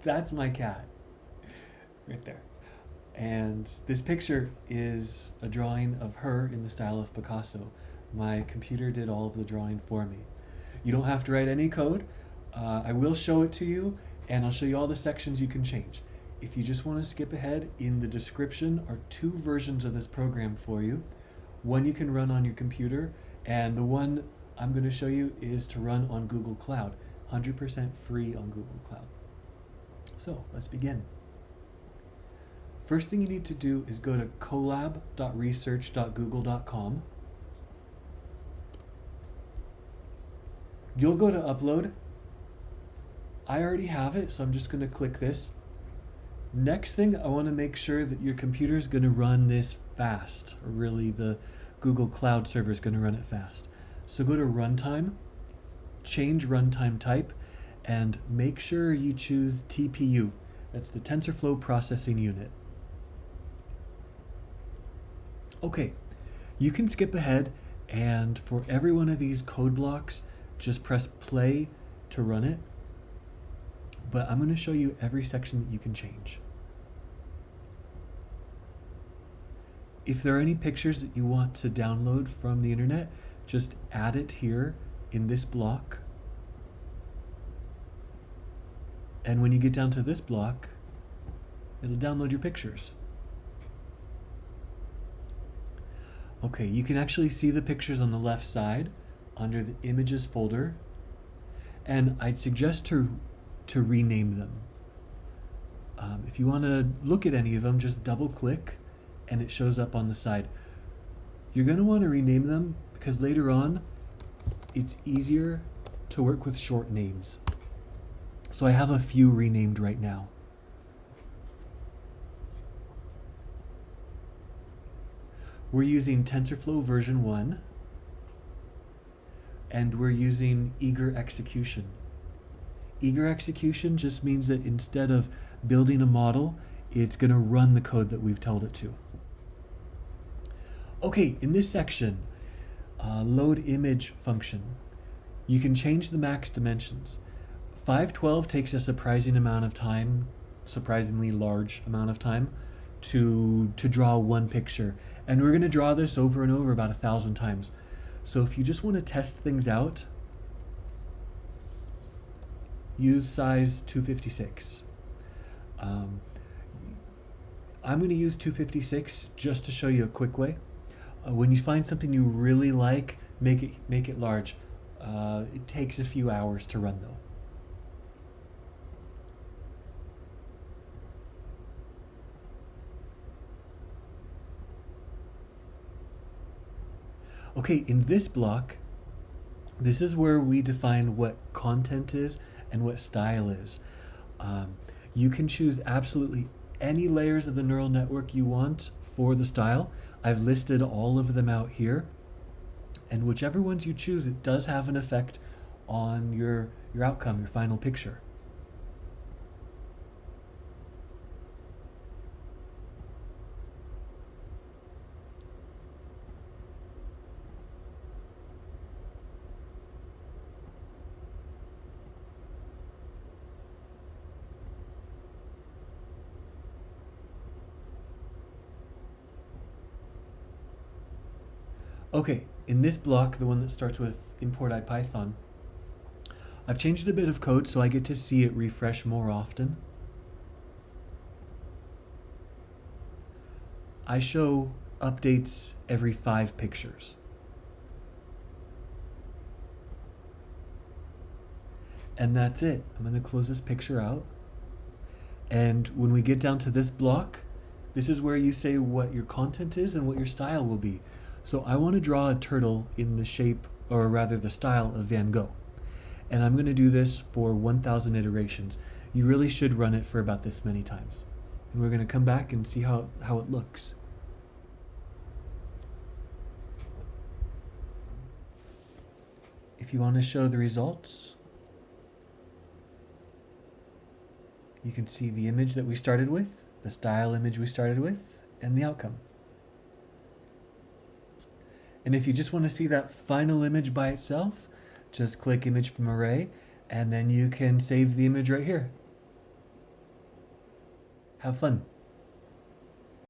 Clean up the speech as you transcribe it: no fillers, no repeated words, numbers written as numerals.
That's my cat right there. And this picture is a drawing of her in the style of Picasso. My computer did all of the drawing for me. You don't have to write any code. I will show it to you, and I'll show you all the sections you can change. If you just want to skip ahead, in the description are two versions of this program for you. One you can run on your computer, and the one I'm going to show you is to run on Google Cloud. 100% free on Google Cloud. So let's begin. First thing you need to do is go to colab.research.google.com. You'll go to upload. I already have it, so I'm just going to click this. Next thing, I want to make sure that your computer is going to run this fast. Or really, the Google Cloud server is going to run it fast. So go to Runtime, change runtime type, and make sure you choose TPU. That's the TensorFlow Processing Unit. Okay, you can skip ahead, and for every one of these code blocks, just press play to run it. But I'm going to show you every section that you can change. If there are any pictures that you want to download from the internet, just add it here in this block. And when you get down to this block, it'll download your pictures. Okay, you can actually see the pictures on the left side under the images folder. And I'd suggest to rename them. If you want to look at any of them, just double click and it shows up on the side. You're going to want to rename them because later on it's easier to work with short names. So I have a few renamed right now. We're using TensorFlow version 1, and we're using eager execution. Eager execution just means that instead of building a model, it's going to run the code that we've told it to. Okay, in this section, load image function, you can change the max dimensions. 512 takes a surprisingly large amount of time to draw one picture. And we're going to draw this over and over about 1,000 times. So if you just want to test things out, use size 256. I'm going to use 256 just to show you a quick way. When you find something you really like, make it large. It takes a few hours to run though. Okay, in this block, this is where we define what content is and what style is. You can choose absolutely any layers of the neural network you want for the style. I've listed all of them out here. And whichever ones you choose, it does have an effect on your outcome, your final picture. Okay, in this block, the one that starts with import IPython, I've changed a bit of code so I get to see it refresh more often. I show updates every 5 pictures. And that's it. I'm going to close this picture out. And when we get down to this block, this is where you say what your content is and what your style will be. So I want to draw a turtle in the shape, or rather the style of Van Gogh. And I'm going to do this for 1,000 iterations. You really should run it for about this many times. And we're going to come back and see how it looks. If you want to show the results, you can see the image that we started with, the style image we started with, and the outcome. And if you just want to see that final image by itself, just click Image from Array, and then you can save the image right here. Have fun.